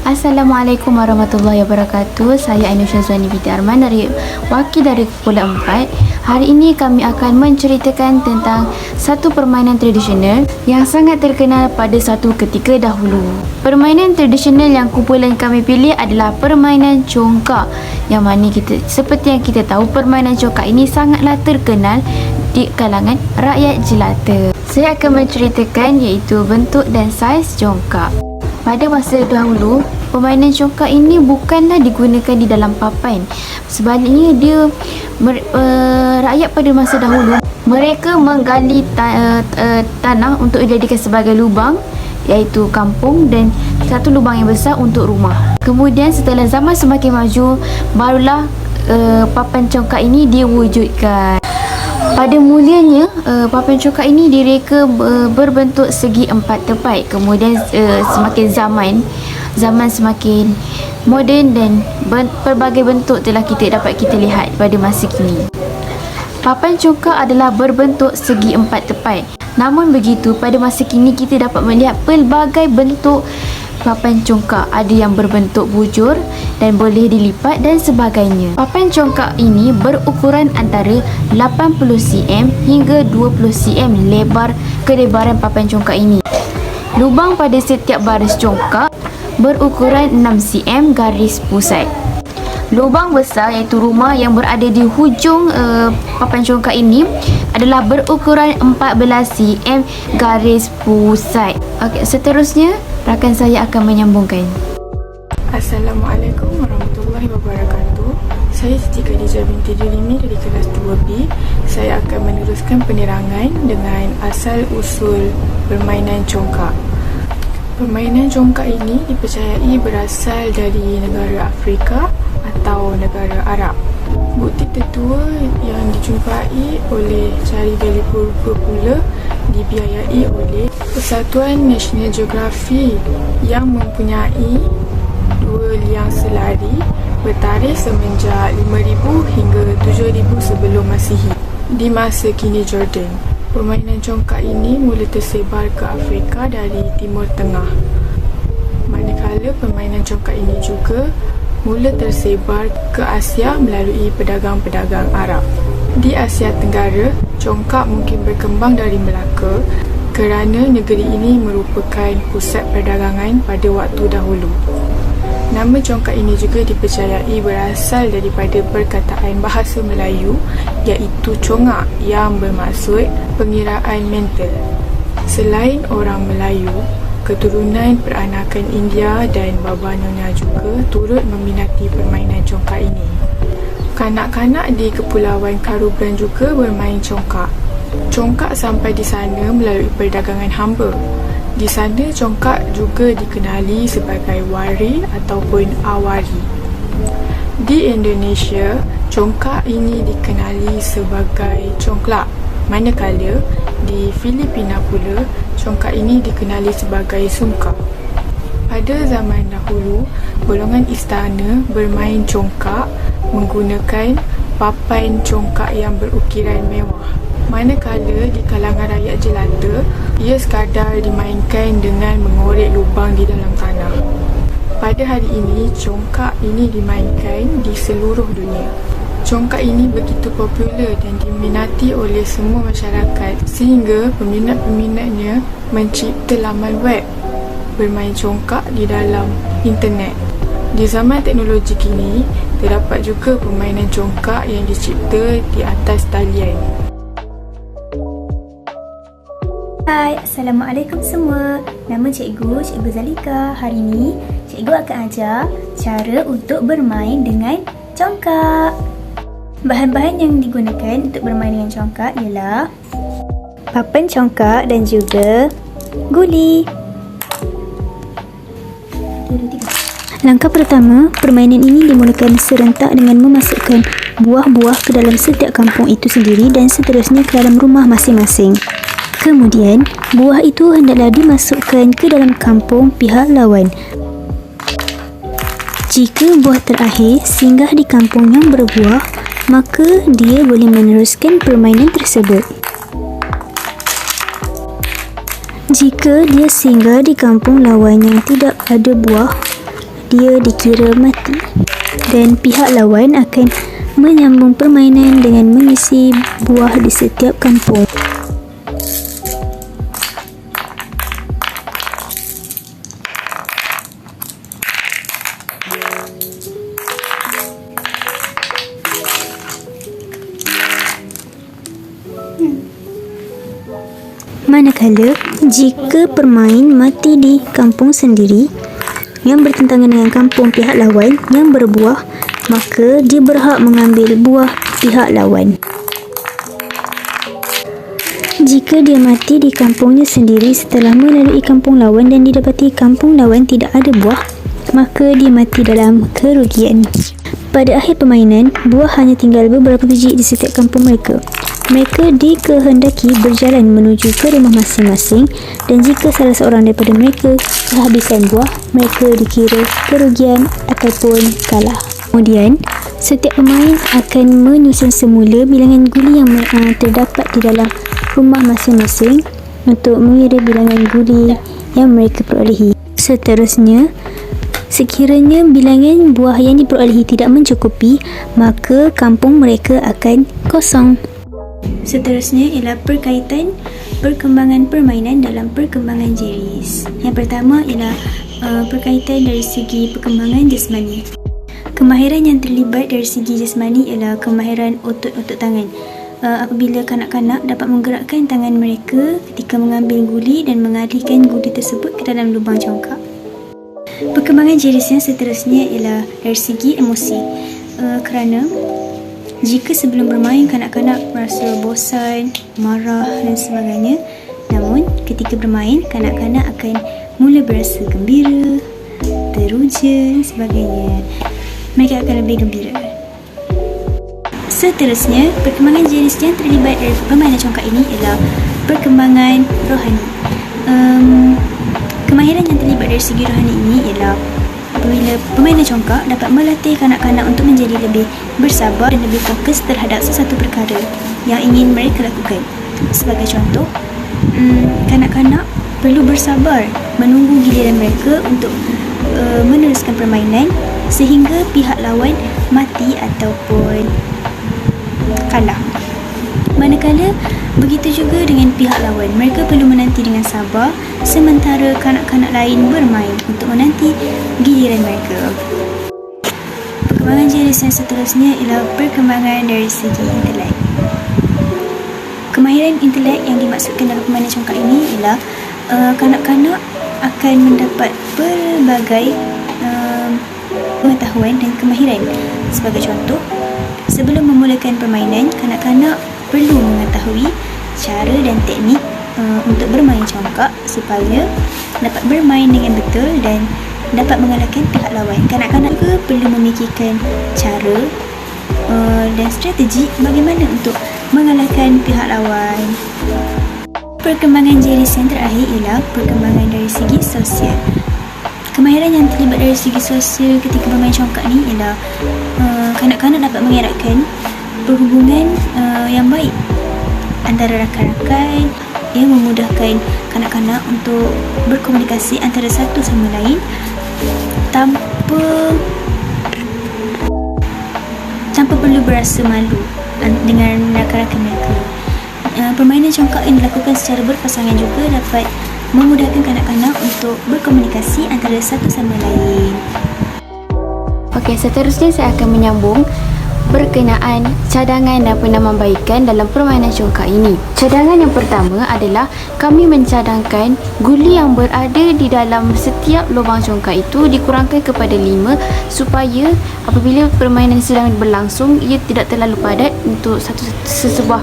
Assalamualaikum warahmatullahi wabarakatuh. Saya Ainul Syazwani binti Arman wakil dari Kumpulan 4. Hari ini kami akan menceritakan tentang satu permainan tradisional yang sangat terkenal pada satu ketika dahulu. Permainan tradisional yang kumpulan kami pilih adalah permainan congkak, yang mana seperti yang kita tahu, permainan congkak ini sangatlah terkenal di kalangan rakyat jelata. Saya akan menceritakan iaitu bentuk dan saiz congkak. Pada masa dahulu, permainan congkak ini bukanlah digunakan di dalam papan. Sebaliknya, rakyat pada masa dahulu, mereka menggali tanah untuk dijadikan sebagai lubang, iaitu kampung, dan satu lubang yang besar untuk rumah. Kemudian setelah zaman semakin maju, barulah papan congkak ini diwujudkan. Pada mulanya, papan congkak ini direka berbentuk segi empat tepat. Kemudian semakin zaman semakin moden dan pelbagai bentuk telah dapat kita lihat pada masa kini. Papan congkak adalah berbentuk segi empat tepat. Namun begitu, pada masa kini kita dapat melihat pelbagai bentuk papan congkak. Ada yang berbentuk bujur dan boleh dilipat dan sebagainya. Papan congkak ini berukuran antara 80 cm hingga 20 cm kelebaran papan congkak ini. Lubang pada setiap baris congkak berukuran 6 cm garis pusat. Lubang besar iaitu rumah yang berada di hujung papan congkak ini adalah berukuran 14 cm garis pusat. Okey, seterusnya rakan saya akan menyambungkan. Assalamualaikum warahmatullahi wabarakatuh. Saya Siti Khadijah binti Julimi dari kelas 2B. Saya akan meneruskan penerangan dengan asal-usul permainan congkak. Permainan congkak ini dipercayai berasal dari negara Afrika atau negara Arab. Bukti tertua yang dijumpai oleh cari gali purba pula dibiayai oleh Persatuan National Geography yang mempunyai 2 liang selari bertarikh semenjak 5000 hingga 7000 sebelum Masihi di masa kini Jordan. Permainan congkak ini mula tersebar ke Afrika dari Timur Tengah, manakala permainan congkak ini juga mula tersebar ke Asia melalui pedagang-pedagang Arab. Di Asia Tenggara, congkak mungkin berkembang dari Melaka kerana negeri ini merupakan pusat perdagangan pada waktu dahulu. Nama congkak ini juga dipercayai berasal daripada perkataan bahasa Melayu iaitu congak yang bermaksud pengiraan mental. Selain orang Melayu, keturunan peranakan India dan Baba Nyonya juga turut meminati permainan congkak ini. Kanak-kanak di Kepulauan Karubran juga bermain congkak. Congkak sampai di sana melalui perdagangan hamba. Di sana congkak juga dikenali sebagai wari ataupun awari. Di Indonesia, congkak ini dikenali sebagai congklak. Manakala di Filipina pula, congkak ini dikenali sebagai sungka. Pada zaman dahulu, golongan istana bermain congkak menggunakan papan congkak yang berukiran mewah. Manakala di kalangan rakyat jelata, ia sekadar dimainkan dengan mengorek lubang di dalam tanah. Pada hari ini, congkak ini dimainkan di seluruh dunia. Congkak ini begitu popular dan diminati oleh semua masyarakat sehingga peminat-peminatnya mencipta laman web bermain congkak di dalam internet. Di zaman teknologi kini, terdapat juga permainan congkak yang dicipta di atas talian. Hai, Assalamualaikum semua. Nama Cikgu Zalika. Hari ini, Cikgu akan ajar cara untuk bermain dengan congkak. Bahan-bahan yang digunakan untuk bermain dengan congkak ialah papan congkak dan juga guli. Langkah pertama, permainan ini dimulakan serentak dengan memasukkan buah-buah ke dalam setiap kampung itu sendiri dan seterusnya ke dalam rumah masing-masing. Kemudian, buah itu hendaklah dimasukkan ke dalam kampung pihak lawan. Jika buah terakhir singgah di kampung yang berbuah, maka dia boleh meneruskan permainan tersebut. Jika dia singgah di kampung lawan yang tidak ada buah, dia dikira mati. Dan pihak lawan akan menyambung permainan dengan mengisi buah di setiap kampung. Manakala jika pemain mati di kampung sendiri yang bertentangan dengan kampung pihak lawan yang berbuah, maka dia berhak mengambil buah pihak lawan. Jika dia mati di kampungnya sendiri setelah melalui kampung lawan dan didapati kampung lawan tidak ada buah, maka dia mati dalam kerugian. Pada akhir permainan, buah hanya tinggal beberapa biji di setiap kampung mereka. Mereka dikehendaki berjalan menuju ke rumah masing-masing, dan jika salah seorang daripada mereka kehabisan buah, mereka dikira kerugian ataupun kalah. Kemudian, setiap pemain akan menyusun semula bilangan guli yang terdapat di dalam rumah masing-masing untuk mengira bilangan guli yang mereka perolehi. Seterusnya, sekiranya bilangan buah yang diperolehi tidak mencukupi, maka kampung mereka akan kosong. Seterusnya ialah perkaitan perkembangan permainan dalam perkembangan jeris. Yang pertama ialah perkaitan dari segi perkembangan jasmani. Kemahiran yang terlibat dari segi jasmani ialah kemahiran otot-otot tangan. Apabila kanak-kanak dapat menggerakkan tangan mereka ketika mengambil guli dan mengalihkan guli tersebut ke dalam lubang congkak. Perkembangan jeris yang seterusnya ialah dari segi emosi. Kerana jika sebelum bermain kanak-kanak merasa bosan, marah dan sebagainya, namun ketika bermain kanak-kanak akan mula berasa gembira, teruja dan sebagainya. Mereka akan lebih gembira. Seterusnya, perkembangan jenis yang terlibat dari permainan congkak ini ialah perkembangan rohani. Kemahiran yang terlibat dari segi rohani ini ialah apabila pemainan congkak dapat melatih kanak-kanak untuk menjadi lebih bersabar dan lebih fokus terhadap sesuatu perkara yang ingin mereka lakukan. Sebagai contoh, kanak-kanak perlu bersabar menunggu giliran mereka untuk meneruskan permainan sehingga pihak lawan mati ataupun kalah. Manakala begitu juga dengan pihak lawan, mereka perlu menanti dengan sabar sementara kanak-kanak lain bermain untuk menanti giliran mereka. Perkembangan jenis yang seterusnya ialah perkembangan dari segi intelek. Kemahiran intelek yang dimaksudkan dalam permainan congkak ini ialah kanak-kanak akan mendapat pelbagai pengetahuan dan kemahiran. Sebagai contoh, sebelum memulakan permainan, kanak-kanak perlu mengetahui cara dan teknik untuk bermain congkak supaya dapat bermain dengan betul dan dapat mengalahkan pihak lawan. Kanak-kanak juga perlu memikirkan cara dan strategi bagaimana untuk mengalahkan pihak lawan. Perkembangan jenis yang terakhir ialah perkembangan dari segi sosial. Kemahiran yang terlibat dari segi sosial ketika bermain congkak ni ialah kanak-kanak dapat mengeratkan perhubungan yang baik antara rakan-rakan yang memudahkan kanak-kanak untuk berkomunikasi antara satu sama lain tanpa perlu berasa malu dengan rakan-rakan mereka. Permainan congkak yang dilakukan secara berpasangan juga dapat memudahkan kanak-kanak untuk berkomunikasi antara satu sama lain. Okey, seterusnya saya akan menyambung berkenaan cadangan dan penambahbaikan dalam permainan congkak ini. Cadangan yang pertama adalah kami mencadangkan guli yang berada di dalam setiap lubang congkak itu dikurangkan kepada 5 supaya apabila permainan sedang berlangsung ia tidak terlalu padat untuk sesebuah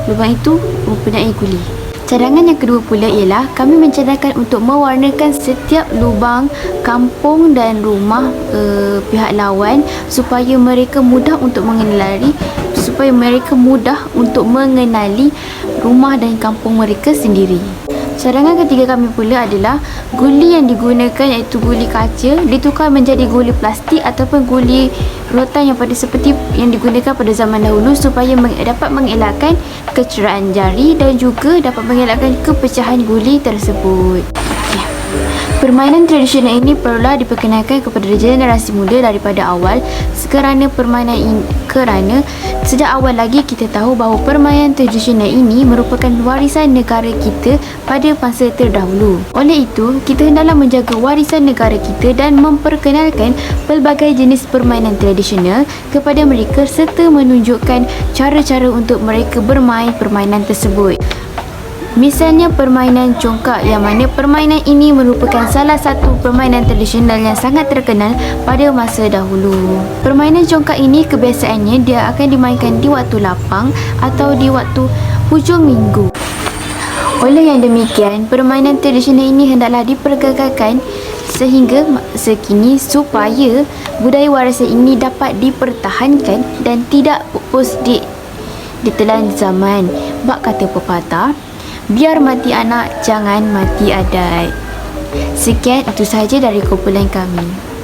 lubang itu mempunyai guli. Cadangan yang kedua pula ialah kami mencadangkan untuk mewarnakan setiap lubang kampung dan rumah pihak lawan supaya mereka mudah untuk mengenali rumah dan kampung mereka sendiri. Cadangan ketiga kami pula adalah guli yang digunakan iaitu guli kaca ditukar menjadi guli plastik ataupun guli rotan yang seperti yang digunakan pada zaman dahulu supaya dapat mengelakkan kecederaan jari dan juga dapat mengelakkan kepecahan guli tersebut. Permainan tradisional ini perlulah diperkenalkan kepada generasi muda daripada awal kerana kerana sejak awal lagi kita tahu bahawa permainan tradisional ini merupakan warisan negara kita pada masa terdahulu. Oleh itu, kita hendaklah menjaga warisan negara kita dan memperkenalkan pelbagai jenis permainan tradisional kepada mereka serta menunjukkan cara-cara untuk mereka bermain permainan tersebut. Misalnya permainan congkak, yang mana permainan ini merupakan salah satu permainan tradisional yang sangat terkenal pada masa dahulu. Permainan congkak ini kebiasaannya dia akan dimainkan di waktu lapang atau di waktu hujung minggu. Oleh yang demikian, permainan tradisional ini hendaklah dipergagalkan sehingga masa kini supaya budaya warisan ini dapat dipertahankan dan tidak pupus ditelan zaman. Bak kata pepatah, biar mati anak, jangan mati adat. Sekian itu sahaja dari kumpulan kami.